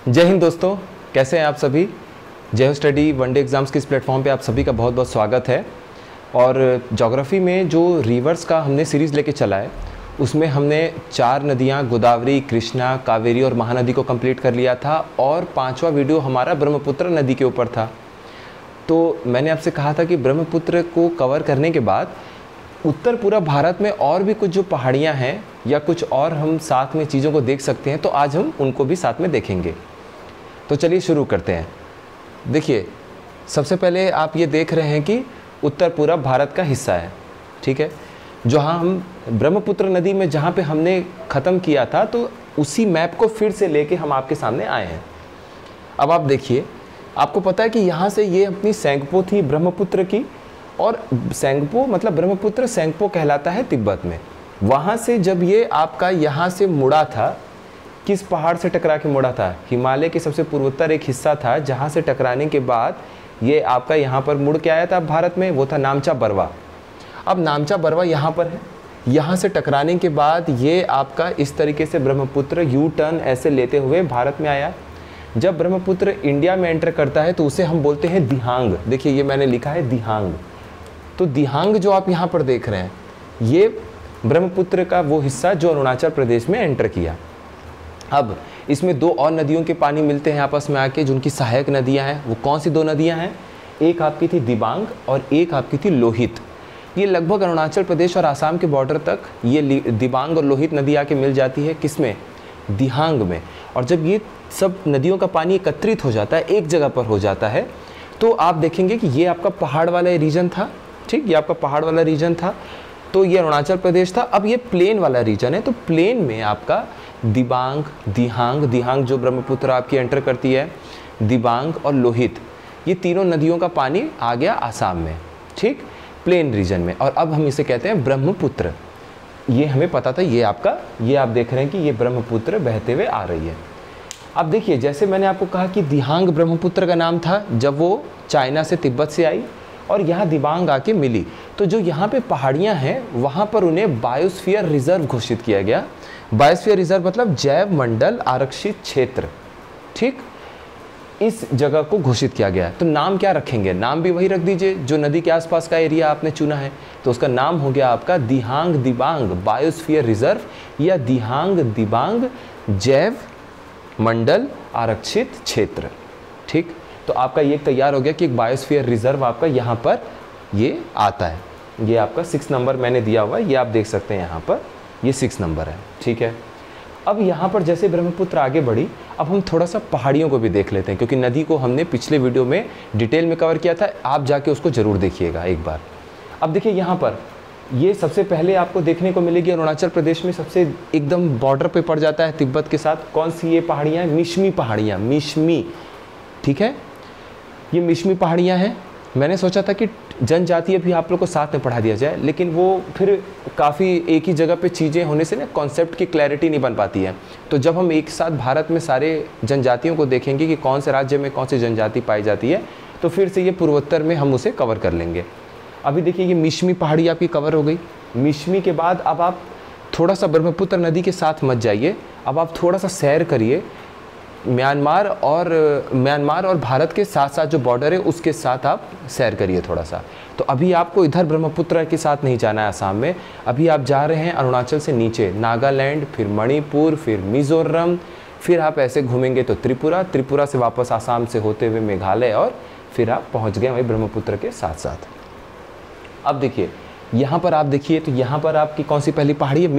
जय हिंद दोस्तों, कैसे हैं आप सभी। जय हो स्टडी वनडे एग्ज़ाम्स के इस प्लेटफॉर्म पे आप सभी का बहुत बहुत स्वागत है। और ज्योग्राफी में जो रिवर्स का हमने सीरीज़ लेके चला है उसमें हमने 4 नदियाँ गोदावरी, कृष्णा, कावेरी और महानदी को कंप्लीट कर लिया था और 5वां वीडियो हमारा ब्रह्मपुत्र नदी के ऊपर था। तो मैंने आपसे कहा था कि ब्रह्मपुत्र को कवर करने के बाद उत्तर पूरा भारत में और भी कुछ जो पहाड़ियाँ हैं या कुछ और हम साथ में चीज़ों को देख सकते हैं, तो आज हम उनको भी साथ में देखेंगे। तो चलिए शुरू करते हैं। देखिए, सबसे पहले आप ये देख रहे हैं कि उत्तर पूरा भारत का हिस्सा है, ठीक है। जहाँ हम ब्रह्मपुत्र नदी में जहाँ पे हमने ख़त्म किया था, तो उसी मैप को फिर से लेके हम आपके सामने आए हैं। अब आप देखिए, आपको पता है कि यहाँ से ये अपनी सेंगपो थी ब्रह्मपुत्र की, और सेंगपो मतलब ब्रह्मपुत्र सेंगपो कहलाता है तिब्बत में। वहाँ से जब ये आपका यहाँ से मुड़ा था, किस पहाड़ से टकरा के मुड़ा था? हिमालय के सबसे पूर्वोत्तर एक हिस्सा था जहाँ से टकराने के बाद ये आपका यहाँ पर मुड़ के आया था भारत में, वो था नामचा बरवा। अब नामचा बरवा यहाँ पर है। यहाँ से टकराने के बाद ये आपका इस तरीके से ब्रह्मपुत्र यू टर्न ऐसे लेते हुए भारत में आया। जब ब्रह्मपुत्र इंडिया में एंटर करता है तो उसे हम बोलते हैं दिहांग। देखिए, ये मैंने लिखा है दिहांग। तो दिहांग जो आप यहाँ पर देख रहे हैं, ये ब्रह्मपुत्र का वो हिस्सा जो अरुणाचल प्रदेश में एंटर किया। अब इसमें 2 और नदियों के पानी मिलते हैं आपस में आके, जिनकी सहायक नदियाँ हैं। वो कौन सी 2 नदियाँ हैं? एक आपकी थी दिबांग और एक आपकी थी लोहित। ये लगभग अरुणाचल प्रदेश और आसाम के बॉर्डर तक ये दिबांग और लोहित नदी आके मिल जाती है। किसमें? दिहांग में। और जब ये सब नदियों का पानी एकत्रित हो जाता है, एक जगह पर हो जाता है, तो आप देखेंगे कि ये आपका पहाड़ वाला रीजन था, ठीक। ये आपका पहाड़ वाला रीजन था, तो ये अरुणाचल प्रदेश था। अब ये प्लेन वाला रीजन है, तो प्लेन में आपका दिबांग, दिहांग जो ब्रह्मपुत्र आपकी एंटर करती है, दिबांग और लोहित, ये तीनों नदियों का पानी आ गया आसाम में, ठीक, प्लेन रीजन में। और अब हम इसे कहते हैं ब्रह्मपुत्र। ये हमें पता था, ये आपका, ये आप देख रहे हैं कि ये ब्रह्मपुत्र बहते हुए आ रही है। अब देखिए, जैसे मैंने आपको कहा कि दिहांग ब्रह्मपुत्र का नाम था जब वो चाइना से तिब्बत से आई और यहाँ दिबांग आके मिली, तो जो यहाँ पे पहाड़ियाँ हैं वहाँ पर उन्हें बायोस्फीयर रिजर्व घोषित किया गया। बायोस्फीयर रिजर्व मतलब जैव मंडल आरक्षित क्षेत्र, ठीक, इस जगह को घोषित किया गया। तो नाम क्या रखेंगे? नाम भी वही रख दीजिए जो नदी के आसपास का एरिया आपने चुना है, तो उसका नाम हो गया आपका दिहांग दिबांग बायोस्फीयर रिजर्व या दिहांग दिबांग जैव मंडल आरक्षित क्षेत्र, ठीक। तो आपका ये तैयार हो गया कि एक बायोस्फीयर रिजर्व आपका यहाँ पर ये आता है। ये आपका 6 नंबर मैंने दिया हुआ है, ये आप देख सकते हैं यहाँ पर, ये 6 नंबर है, ठीक है। अब यहाँ पर जैसे ब्रह्मपुत्र आगे बढ़ी, अब हम थोड़ा सा पहाड़ियों को भी देख लेते हैं, क्योंकि नदी को हमने पिछले वीडियो में डिटेल में कवर किया था। आप जाके उसको ज़रूर देखिएगा एक बार। अब देखिए, यहाँ पर ये सबसे पहले आपको देखने को मिलेगी अरुणाचल प्रदेश में, सबसे एकदम बॉर्डर पे पड़ जाता है तिब्बत के साथ। कौन सी ये पहाड़ियाँ हैं? मिशमी पहाड़ियाँ, मिशमी, ठीक है। ये मिशमी पहाड़ियाँ हैं। मैंने सोचा था कि जनजातीय भी आप लोग को साथ में पढ़ा दिया जाए, लेकिन वो फिर काफ़ी एक ही जगह पे चीज़ें होने से ना कॉन्सेप्ट की क्लैरिटी नहीं बन पाती है। तो जब हम एक साथ भारत में सारे जनजातियों को देखेंगे कि कौन से राज्य में कौन सी जनजाति पाई जाती है, तो फिर से ये पूर्वोत्तर में हम उसे कवर कर लेंगे। अभी देखिए, ये मिशमी पहाड़ी आपकी कवर हो गई। मिशमी के बाद अब आप थोड़ा सा ब्रह्मपुत्र नदी के साथ मत जाइए, अब आप थोड़ा सा सैर करिए म्यांमार और भारत के साथ साथ जो बॉर्डर है उसके साथ आप सैर करिए थोड़ा सा। तो अभी आपको इधर ब्रह्मपुत्र के साथ नहीं जाना है आसाम में, अभी आप जा रहे हैं अरुणाचल से नीचे नागालैंड, फिर मणिपुर, फिर मिज़ोरम, फिर आप ऐसे घूमेंगे तो त्रिपुरा से वापस आसाम से होते हुए मेघालय, और फिर आप पहुंच गए वही ब्रह्मपुत्र के साथ साथ। अब देखिए, यहाँ पर आप देखिए, तो यहाँ पर आपकी कौन सी पहली पहाड़ी है?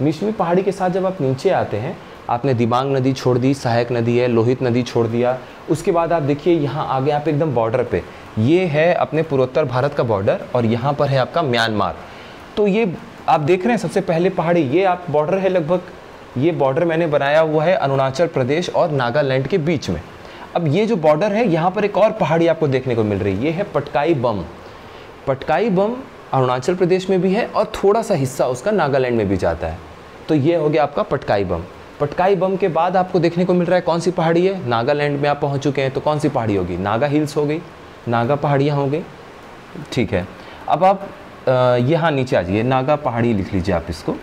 मिशमी पहाड़ी के साथ जब आप नीचे आते हैं, आपने दिबांग नदी छोड़ दी, सहायक नदी है, लोहित नदी छोड़ दिया। उसके बाद आप देखिए, यहाँ आगे आप एकदम बॉर्डर पे, ये है अपने पूर्वोत्तर भारत का बॉर्डर और यहाँ पर है आपका म्यांमार। तो ये आप देख रहे हैं सबसे पहले पहाड़ी, ये आप बॉर्डर है लगभग, ये बॉर्डर मैंने बनाया हुआ है अरुणाचल प्रदेश और नागालैंड के बीच में। अब ये जो बॉर्डर है, यहाँ पर एक और पहाड़ी आपको देखने को मिल रही है, ये है पटकाई बम। पटकाई बम अरुणाचल प्रदेश में भी है और थोड़ा सा हिस्सा उसका नागालैंड में भी जाता है। तो ये हो गया आपका पटकाई बम। पटकाई बम के बाद आपको देखने को मिल रहा है कौन सी पहाड़ी है? नागालैंड में आप पहुंच चुके हैं, तो कौन सी पहाड़ी होगी? नागा हिल्स हो गई, नागा पहाड़ियाँ हो गई, ठीक है। अब आप यहाँ नीचे आ जाइए, नागा पहाड़ी लिख लीजिए आप इसको।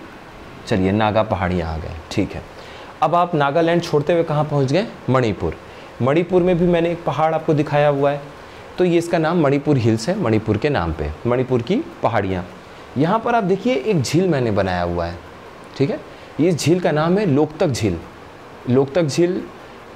चलिए, नागा पहाड़ियाँ आ गए, ठीक है। अब आप नागालैंड छोड़ते हुए कहाँ पहुँच गए? मणिपुर। मणिपुर में भी मैंने एक पहाड़ आपको दिखाया हुआ है, तो ये इसका नाम मणिपुर हिल्स है, मणिपुर के नाम पे, मणिपुर की पहाड़ियाँ। यहाँ पर आप देखिए एक झील मैंने बनाया हुआ है, ठीक है। इस झील का नाम है लोकतक झील। लोकतक झील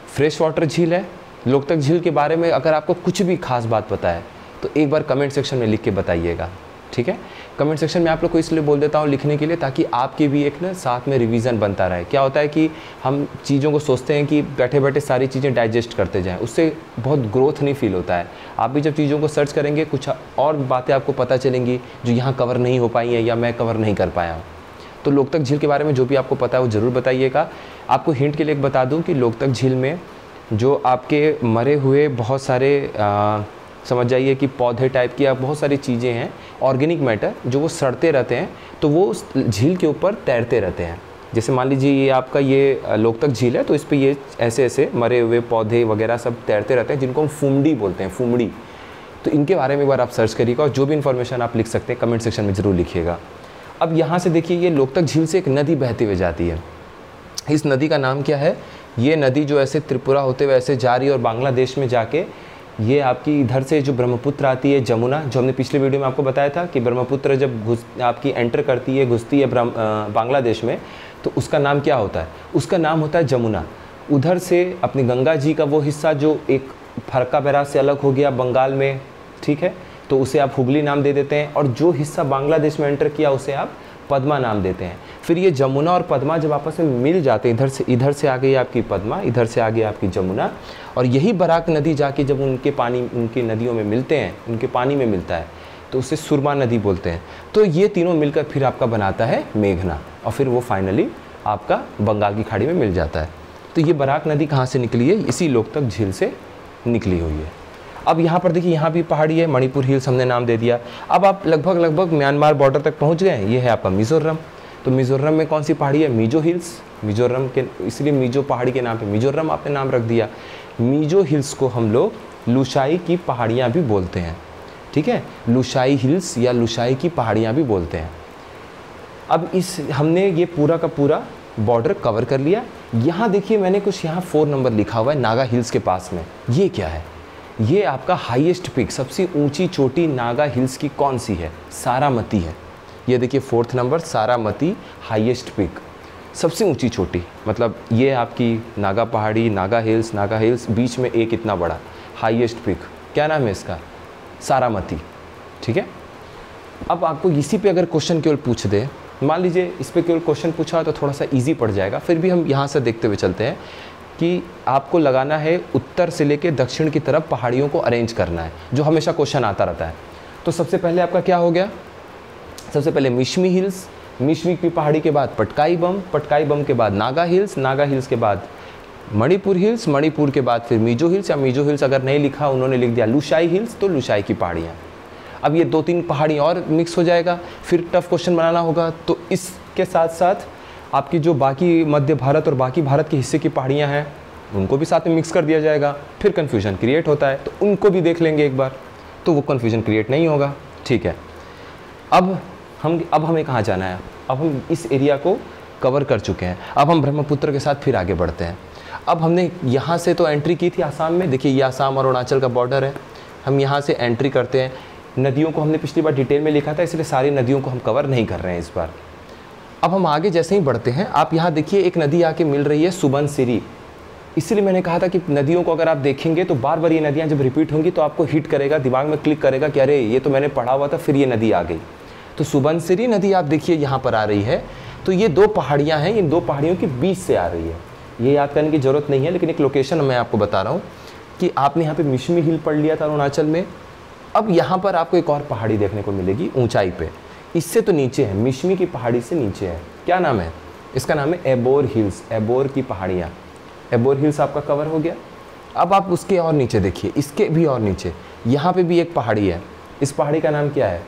फ्रेश वाटर झील है। लोकतक झील के बारे में अगर आपको कुछ भी खास बात पता है तो एक बार कमेंट सेक्शन में लिख के बताइएगा, ठीक है। कमेंट सेक्शन में आप लोग को इसलिए बोल देता हूँ लिखने के लिए, ताकि आपके भी एक ना साथ में रिवीजन बनता रहे। क्या होता है कि हम चीज़ों को सोचते हैं कि बैठे बैठे सारी चीज़ें डाइजेस्ट करते जाएं, उससे बहुत ग्रोथ नहीं फील होता है। आप भी जब चीज़ों को सर्च करेंगे कुछ और बातें आपको पता चलेंगी जो यहाँ कवर नहीं हो पाई हैं या मैं कवर नहीं कर पाया हूँ। तो लोकतक झील के बारे में जो भी आपको पता है वो ज़रूर बताइएगा। आपको हिंट के लिए एक बता दूँ कि लोकतक झील में जो आपके मरे हुए बहुत सारे समझ जाइए कि पौधे टाइप की या बहुत सारी चीज़ें हैं, ऑर्गेनिक मैटर, जो वो सड़ते रहते हैं तो वो उस झील के ऊपर तैरते रहते हैं। जैसे मान लीजिए ये आपका ये लोकतक झील है, तो इस पे ये ऐसे ऐसे मरे हुए पौधे वगैरह सब तैरते रहते हैं, जिनको हम फुमड़ी बोलते हैं, फुमड़ी। तो इनके बारे में एक बार आप सर्च करिएगा और जो भी इन्फॉर्मेशन आप लिख सकते हैं कमेंट सेक्शन में ज़रूर लिखिएगा। अब यहाँ से देखिए ये लोकतक झील से एक नदी बहती हुई जाती है। इस नदी का नाम क्या है? ये नदी जो ऐसे त्रिपुरा होते हुए ऐसे जा रही है और बांग्लादेश में जाके ये आपकी इधर से जो ब्रह्मपुत्र आती है, जमुना, जो हमने पिछले वीडियो में आपको बताया था कि ब्रह्मपुत्र जब आपकी एंटर करती है, घुसती है बांग्लादेश में, तो उसका नाम क्या होता है? उसका नाम होता है जमुना। उधर से अपनी गंगा जी का वो हिस्सा जो एक फरक्का बैराज से अलग हो गया बंगाल में, ठीक है, तो उसे आप हुगली नाम दे देते हैं, और जो हिस्सा बांग्लादेश में एंटर किया उसे आप पद्मा नाम देते हैं। फिर ये जमुना और पद्मा जब आपस में मिल जाते हैं, इधर से आ गई आपकी पद्मा, इधर से आ गई आपकी जमुना, और यही बराक नदी जाके जब उनके नदियों में मिलते हैं, उनके पानी में मिलता है, तो उसे सुरमा नदी बोलते हैं। तो ये तीनों मिलकर फिर आपका बनाता है मेघना, और फिर वो फाइनली आपका बंगाल की खाड़ी में मिल जाता है। तो ये बराक नदी कहाँ से निकली है? इसी लोकतक झील से निकली हुई है। अब यहाँ पर देखिए यहाँ भी पहाड़ी है, मणिपुर हिल्स हमने नाम दे दिया। अब आप लगभग म्यांमार बॉर्डर तक पहुँच गए। ये है आपका मिज़ोरम। तो मिज़ोरम में कौन सी पहाड़ी है? Meso hills. मिज़ोरम के इसलिए मीजो पहाड़ी के नाम पे मिज़ोरम आपने नाम रख दिया। मीजो हिल्स को हम लोग लुशाई की पहाड़ियाँ भी बोलते हैं, ठीक है, लुशाई हिल्स या लुशाई की पहाड़ियाँ भी बोलते हैं। अब हमने ये पूरा का पूरा बॉर्डर कवर कर लिया। यहाँ देखिए मैंने कुछ यहाँ 4 नंबर लिखा हुआ है नागा हिल्स के पास में। ये क्या है? ये आपका हाईएस्ट पिक, सबसे ऊंची चोटी नागा हिल्स की कौन सी है? सारामती है। ये देखिए 4th number, Saramati highest pick, सबसे ऊंची चोटी। मतलब ये आपकी नागा पहाड़ी, नागा हिल्स, बीच में एक इतना बड़ा हाईएस्ट पिक, क्या नाम है इसका? सारामती, ठीक है। अब आपको इसी पे अगर क्वेश्चन केवल पूछ दे, मान लीजिए इस पे केवल क्वेश्चन पूछा हो तो थोड़ा सा इजी पड़ जाएगा, फिर भी हम यहाँ से देखते हुए चलते हैं कि आपको लगाना है उत्तर से लेके दक्षिण की तरफ पहाड़ियों को अरेंज करना है, जो हमेशा क्वेश्चन आता रहता है। तो सबसे पहले आपका क्या हो गया? सबसे पहले मिशमी हिल्स, मिशमी की पहाड़ी के बाद पटकाई बम के बाद नागा हिल्स के बाद मणिपुर हिल्स, मणिपुर के बाद फिर मीजो हिल्स, या मीजो हिल्स अगर नहीं लिखा उन्होंने लिख दिया लुशाई हिल्स, तो लुशाई की पहाड़ियाँ। अब ये 2-3 पहाड़ी और मिक्स हो जाएगा, फिर टफ क्वेश्चन बनाना होगा। तो इसके साथ साथ आपकी जो बाकी मध्य भारत और बाकी भारत के हिस्से की पहाड़ियाँ हैं उनको भी साथ में मिक्स कर दिया जाएगा, फिर कन्फ्यूजन क्रिएट होता है, तो उनको भी देख लेंगे एक बार, तो वो कन्फ्यूजन क्रिएट नहीं होगा, ठीक है। अब हमें कहाँ जाना है? अब हम इस एरिया को कवर कर चुके हैं। अब हम ब्रह्मपुत्र के साथ फिर आगे बढ़ते हैं। अब हमने यहाँ से तो एंट्री की थी आसाम में, देखिए ये आसाम और अरुणाचल का बॉर्डर है। हम यहाँ से एंट्री करते हैं। नदियों को हमने पिछली बार डिटेल में लिखा था, इसलिए सारी नदियों को हम कवर नहीं कर रहे हैं इस बार। अब हम आगे जैसे ही बढ़ते हैं, आप यहाँ देखिए एक नदी आके मिल रही है सुबनसिरी। इसलिए मैंने कहा था कि नदियों को अगर आप देखेंगे तो बार बार ये नदियाँ जब रिपीट होंगी तो आपको हिट करेगा, दिमाग में क्लिक करेगा कि अरे ये तो मैंने पढ़ा हुआ था, फिर ये नदी आ गई। तो सुबनसिरी नदी आप देखिए यहाँ पर आ रही है। तो ये 2 पहाड़ियाँ हैं, इन 2 पहाड़ियों के बीच से आ रही है। ये याद करने की ज़रूरत नहीं है, लेकिन एक लोकेशन मैं आपको बता रहा हूँ कि आपने यहाँ पे मिशमी हिल पढ़ लिया था अरुणाचल में। अब यहाँ पर आपको एक और पहाड़ी देखने को मिलेगी ऊंचाई पे, इससे तो नीचे है, मिशमी की पहाड़ी से नीचे है। क्या नाम है इसका? नाम है एबोर हिल्स, एबोर की पहाड़ियाँ। एबोर हिल्स आपका कवर हो गया। अब आप उसके और नीचे देखिए, इसके भी और नीचे यहाँ पे भी एक पहाड़ी है। इस पहाड़ी का नाम क्या है?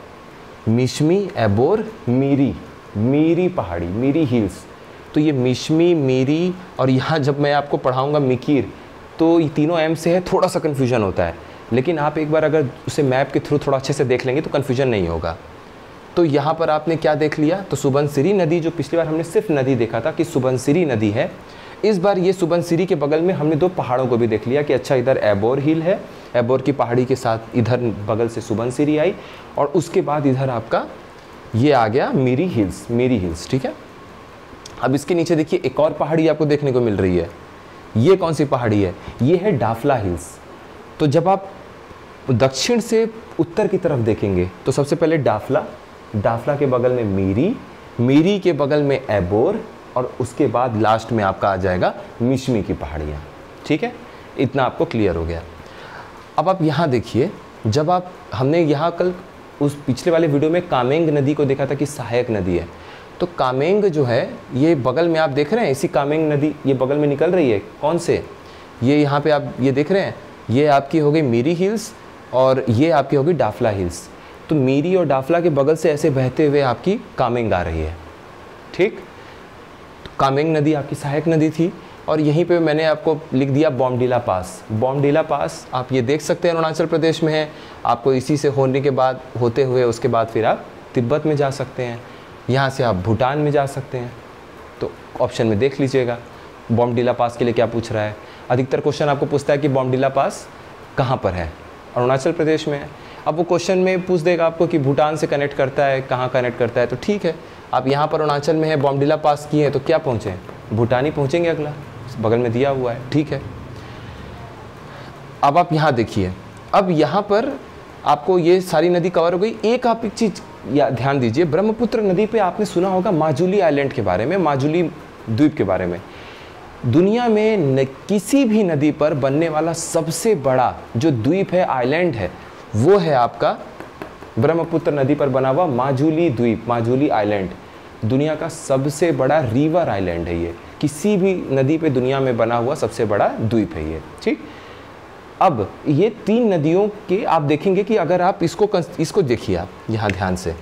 मिशमी, एबोर, मीरी पहाड़ी, मीरी हिल्स। तो ये मिशमी, मीरी, और यहाँ जब मैं आपको पढ़ाऊँगा मिकीर, तो ये तीनों एम से है, थोड़ा सा कन्फ्यूजन होता है, लेकिन आप एक बार अगर उसे मैप के थ्रू थोड़ा अच्छे से देख लेंगे तो कन्फ्यूजन नहीं होगा। तो यहाँ पर आपने क्या देख लिया? तो सुबनसिरी नदी, जो पिछली बार हमने सिर्फ नदी देखा था कि सुबनसिरी नदी है, इस बार ये सुबनसिरी के बगल में हमने 2 पहाड़ों को भी देख लिया कि अच्छा इधर एबोर हिल है, एबोर की पहाड़ी के साथ इधर बगल से सुबनसिरी आई, और उसके बाद इधर आपका ये आ गया मेरी हिल्स, ठीक है। अब इसके नीचे देखिए एक और पहाड़ी आपको देखने को मिल रही है। ये कौन सी पहाड़ी है? ये है डाफला हिल्स। तो जब आप दक्षिण से उत्तर की तरफ देखेंगे तो सबसे पहले डाफला के बगल में मेरी के बगल में एबोर, और उसके बाद लास्ट में आपका आ जाएगा मिशमी की पहाड़ियाँ, ठीक है। इतना आपको क्लियर हो गया। अब आप यहाँ देखिए, जब हमने यहाँ कल उस पिछले वाले वीडियो में कामेंग नदी को देखा था कि सहायक नदी है, तो कामेंग जो है ये बगल में आप देख रहे हैं, इसी कामेंग नदी ये बगल में निकल रही है। कौन से? ये यहाँ पे आप ये देख रहे हैं, ये आपकी हो गई मेरी हिल्स और ये आपकी होगी डाफला हिल्स। तो मेरी और डाफला के बगल से ऐसे बहते हुए आपकी कामेंग आ रही है, ठीक। तो कामेंग नदी आपकी सहायक नदी थी। और यहीं पे मैंने आपको लिख दिया बॉमडिला पास आप ये देख सकते हैं अरुणाचल प्रदेश में है। आपको इसी से होने के बाद होते हुए उसके बाद फिर आप तिब्बत में जा सकते हैं, यहाँ से आप भूटान में जा सकते हैं। तो ऑप्शन में देख लीजिएगा बॉमडिला पास के लिए क्या पूछ रहा है। अधिकतर क्वेश्चन आपको पूछता है कि बॉमडिला पास कहाँ पर है, अरुणाचल प्रदेश में है। अब वो क्वेश्चन में पूछ देगा आपको कि भूटान से कनेक्ट करता है, कहाँ कनेक्ट करता है, तो ठीक है आप यहाँ पर अरुणाचल में है, बॉमडिला पास की है, तो क्या पहुँचे? भूटान ही पहुँचेंगे, अगला बगल में दिया हुआ है, ठीक है। अब आप यहाँ देखिए, अब यहाँ पर आपको ये सारी नदी कवर हो गई। एक आप एक चीज़ ध्यान दीजिए, ब्रह्मपुत्र नदी पे आपने सुना होगा माजुली आइलैंड के बारे में, माजुली द्वीप के बारे में। दुनिया में किसी भी नदी पर बनने वाला सबसे बड़ा जो द्वीप है, आइलैंड है, वो है आपका ब्रह्मपुत्र नदी पर बना हुआ माजुली द्वीप, माजुली आइलैंड। दुनिया का सबसे बड़ा रिवर आइलैंड है ये, किसी भी नदी पे दुनिया में बना हुआ सबसे बड़ा द्वीप है ये, ठीक। अब ये 3 नदियों के आप देखेंगे कि अगर आप इसको देखिए, आप यहाँ ध्यान से,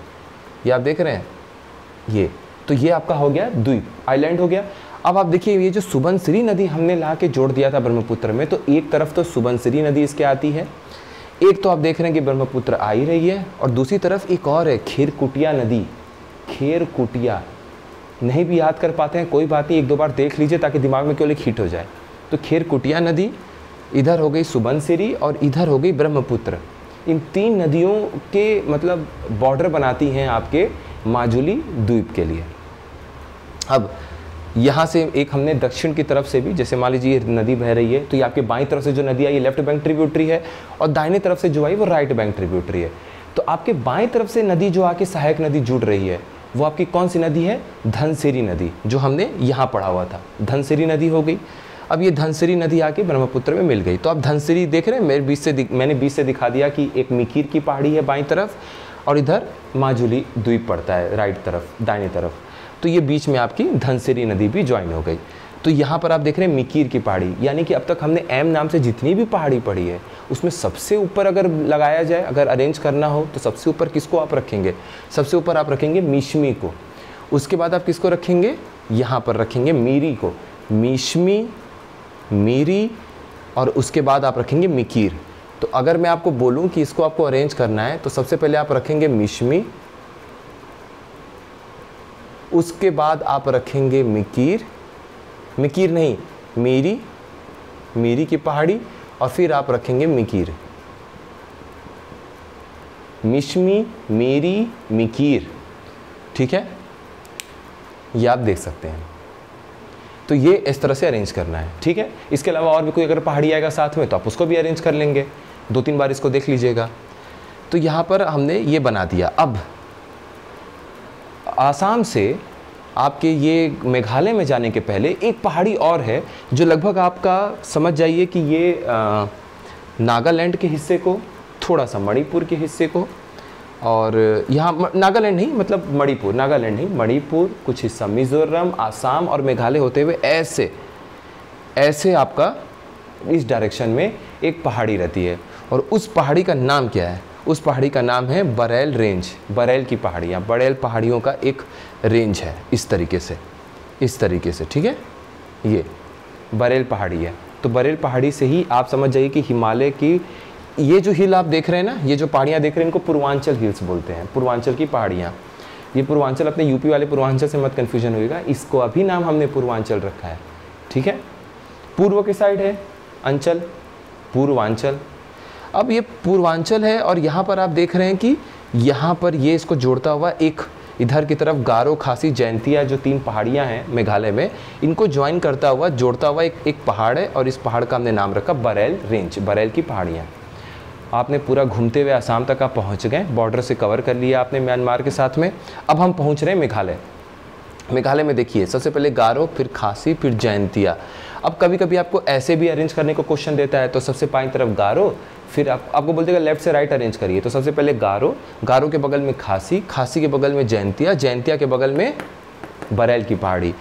ये आप देख रहे हैं ये, तो ये आपका हो गया द्वीप, आइलैंड हो गया। अब आप देखिए ये जो सुबनसिरी नदी हमने ला के जोड़ दिया था ब्रह्मपुत्र में, तो एक तरफ तो सुबनसिरी नदी इसके आती है, एक तो आप देख रहे हैं कि ब्रह्मपुत्र आ ही रही है, और दूसरी तरफ एक और है खेरकुटिया नदी। खेरकुटिया नहीं भी याद कर पाते हैं कोई बात नहीं, 1-2 बार देख लीजिए ताकि दिमाग में केवल एक हिट हो जाए। तो खेरकुटिया नदी, इधर हो गई सुबनसिरी और इधर हो गई ब्रह्मपुत्र। इन 3 नदियों के मतलब बॉर्डर बनाती हैं आपके माजुली द्वीप के लिए। अब यहाँ से एक हमने दक्षिण की तरफ से भी, जैसे मान लीजिए ये नदी बह रही है, तो ये आपके बाईं तरफ से जो नदी आई ये लेफ्ट बैंक ट्रिब्यूटरी है, और दाहिने तरफ से जो आई वो राइट बैंक ट्रिब्यूटरी है। तो आपके बाईं तरफ से नदी जो आके सहायक नदी जुड़ रही है, वो आपकी कौन सी नदी है? धनसिरी नदी, जो हमने यहाँ पढ़ा हुआ था, धनसिरी नदी हो गई। अब ये धनसिरी नदी आके ब्रह्मपुत्र में मिल गई। तो आप धनसिरी देख रहे हैं, मैंने बीच से दिखा दिया कि एक मिकीर की पहाड़ी है बाईं तरफ, और इधर माजुली द्वीप पड़ता है राइट तरफ, दाहिनी तरफ। तो ये बीच में आपकी धनसिरी नदी भी ज्वाइन हो गई। तो यहाँ पर आप देख रहे हैं मिकीर की पहाड़ी, यानी कि अब तक हमने एम नाम से जितनी भी पहाड़ी पढ़ी है उसमें सबसे ऊपर अगर लगाया जाए, अगर अरेंज करना हो, तो सबसे ऊपर किसको आप रखेंगे? सबसे ऊपर आप रखेंगे मिशमी को। उसके बाद आप किसको रखेंगे? यहाँ पर रखेंगे मीरी को, मिशमी, मीरी, और उसके बाद आप रखेंगे मिकीर। तो अगर मैं आपको बोलूँ कि इसको आपको अरेंज करना है, तो सबसे पहले आप रखेंगे मिशमी, उसके बाद आप रखेंगे मिकीर, मिकीर नहीं मीरी, मीरी की पहाड़ी, और फिर आप रखेंगे मिकीर। मिशमी, मीरी, मिकीर, ठीक है, ये आप देख सकते हैं। तो ये इस तरह से अरेंज करना है, ठीक है। इसके अलावा और भी कोई अगर पहाड़ी आएगा साथ में तो आप उसको भी अरेंज कर लेंगे, 2-3 बार इसको देख लीजिएगा। तो यहाँ पर हमने ये बना दिया। अब आसाम से आपके ये मेघालय में जाने के पहले एक पहाड़ी और है, जो लगभग आपका समझ जाइए कि ये नागालैंड के हिस्से को, थोड़ा सा मणिपुर के हिस्से को, और यहाँ नागालैंड नहीं मतलब मणिपुर, नागालैंड नहीं मणिपुर, कुछ हिस्सा मिज़ोरम, आसाम और मेघालय होते हुए ऐसे ऐसे आपका इस डायरेक्शन में एक पहाड़ी रहती है। और उस पहाड़ी का नाम क्या है? उस पहाड़ी का नाम है बरेल रेंज, बरेल की पहाड़ियाँ, बरेल पहाड़ियों का एक रेंज है, इस तरीके से, ठीक है। ये बरेल पहाड़ी है। तो बरेल पहाड़ी से ही आप समझ जाइए कि हिमालय की ये जो हिल आप देख रहे हैं ना, ये जो पहाड़ियाँ देख रहे हैं, इनको पूर्वांचल हिल्स बोलते हैं, पूर्वांचल की पहाड़ियाँ। ये पूर्वांचल, अपने यूपी वाले पूर्वांचल से मत कन्फ्यूजन होगा, इसको अभी नाम हमने पूर्वांचल रखा है, ठीक है। पूर्व की साइड है अंचल, पूर्वांचल। अब ये पूर्वांचल है और यहाँ पर आप देख रहे हैं कि यहाँ पर ये इसको जोड़ता हुआ एक इधर की तरफ गारो, खासी, जयंतिया जो 3 पहाड़ियाँ हैं मेघालय में, इनको ज्वाइन करता हुआ जोड़ता हुआ एक पहाड़ है और इस पहाड़ का हमने नाम रखा बरेल रेंज, बरेल की पहाड़ियाँ। आपने पूरा घूमते हुए आसाम तक आप पहुँच गए, बॉर्डर से कवर कर लिया आपने म्यांमार के साथ में। अब हम पहुँच रहे हैं मेघालय। मेघालय में देखिए सबसे पहले गारो, फिर खासी, फिर जयंतिया। अब कभी कभी आपको ऐसे भी अरेंज करने को क्वेश्चन देता है, तो सबसे बाईं तरफ गारो, फिर आपको बोल देगा लेफ्ट से राइट अरेंज करिए। तो सबसे पहले गारो, गारो के बगल में खासी, खासी के बगल में जयंतिया, जयंतिया के बगल में बरेल की पहाड़ी।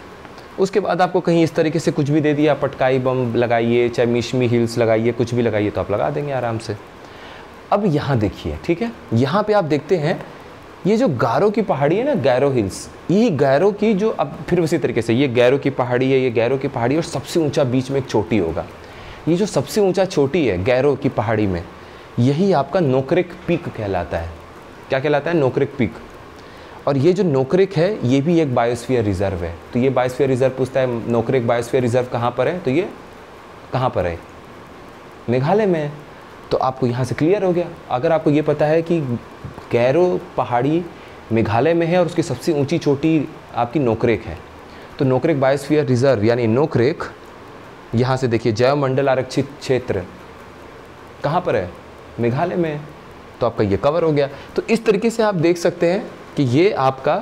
उसके बाद आपको कहीं इस तरीके से कुछ भी दे दिया, पटकाई बम लगाइए, चाहे मिशमी हिल्स लगाइए, कुछ भी लगाइए तो आप लगा देंगे आराम से। अब यहाँ देखिए, ठीक है, यहाँ पे आप देखते हैं ये जो गारो की पहाड़ी है ना, गैरो हिल्स, ये गैरो की जो, अब फिर उसी तरीके से ये गैरो की पहाड़ी है, ये गैरो की पहाड़ी, और सबसे ऊंचा बीच में एक चोटी होगा। ये जो सबसे ऊंचा चोटी है गैरो की पहाड़ी में, यही आपका नोकरेक पीक कहलाता है। क्या कहलाता है? नोकरेक पीक। और ये जो नोकरेक है ये भी एक बायोस्फीयर रिजर्व है। तो ये बायोस्फीयर रिजर्व पूछता है नोकरेक बायोस्फीयर रिजर्व कहाँ पर है, तो ये कहाँ पर है? मेघालय में है। तो आपको यहाँ से क्लियर हो गया। अगर आपको ये पता है कि गैरो पहाड़ी मेघालय में है और उसकी सबसे ऊंची चोटी आपकी नोकरेक है, तो नोकरेक बायोस्फीयर रिजर्व यानी नोकरेक, यहाँ से देखिए जैव मंडल आरक्षित क्षेत्र कहाँ पर है? मेघालय में है। तो आपका ये कवर हो गया। तो इस तरीके से आप देख सकते हैं कि ये आपका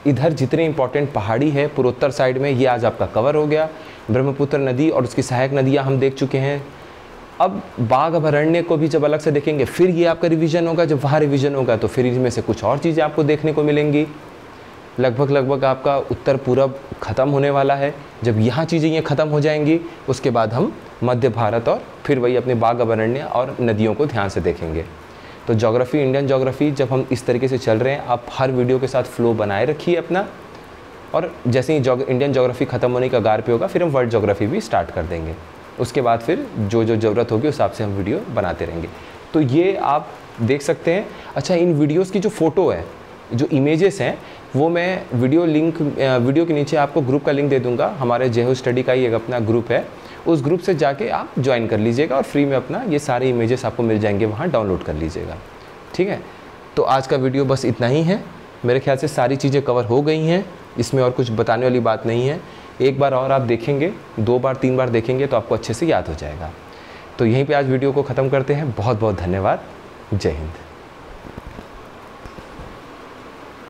इधर जितने इंपॉर्टेंट पहाड़ी है पूर्वोत्तर साइड में, ये आज आपका कवर हो गया। ब्रह्मपुत्र नदी और उसकी सहायक नदियाँ हम देख चुके हैं। अब बाघ अभयारण्य को भी जब अलग से देखेंगे फिर ये आपका रिवीजन होगा। जब वहाँ रिवीजन होगा तो फिर इनमें से कुछ और चीज़ें आपको देखने को मिलेंगी। लगभग आपका उत्तर पूरब ख़त्म होने वाला है। जब यहाँ चीज़ें ये ख़त्म हो जाएंगी उसके बाद हम मध्य भारत और फिर वही अपने बाघ अभयारण्य और नदियों को ध्यान से देखेंगे। तो ज्योग्राफी, इंडियन ज्योग्राफी जब हम इस तरीके से चल रहे हैं, आप हर वीडियो के साथ फ्लो बनाए रखिए अपना, और जैसे ही इंडियन ज्योग्राफी ख़त्म होने का गार पे होगा फिर हम वर्ल्ड ज्योग्राफी भी स्टार्ट कर देंगे। उसके बाद फिर जो ज़रूरत होगी उस हिसाब से हम वीडियो बनाते रहेंगे। तो ये आप देख सकते हैं। अच्छा, इन वीडियोस की जो फ़ोटो है, जो इमेजेस हैं, वो मैं वीडियो के नीचे आपको ग्रुप का लिंक दे दूंगा। हमारे जेहो स्टडी का ही एक अपना ग्रुप है, उस ग्रुप से जाके आप ज्वाइन कर लीजिएगा और फ्री में अपना ये सारे इमेजेस आपको मिल जाएंगे, वहाँ डाउनलोड कर लीजिएगा। ठीक है, तो आज का वीडियो बस इतना ही है। मेरे ख्याल से सारी चीज़ें कवर हो गई हैं, इसमें और कुछ बताने वाली बात नहीं है। एक बार और आप देखेंगे, 2 बार 3 बार देखेंगे तो आपको अच्छे से याद हो जाएगा। तो यहीं पे आज वीडियो को ख़त्म करते हैं। बहुत बहुत धन्यवाद। जय हिंद।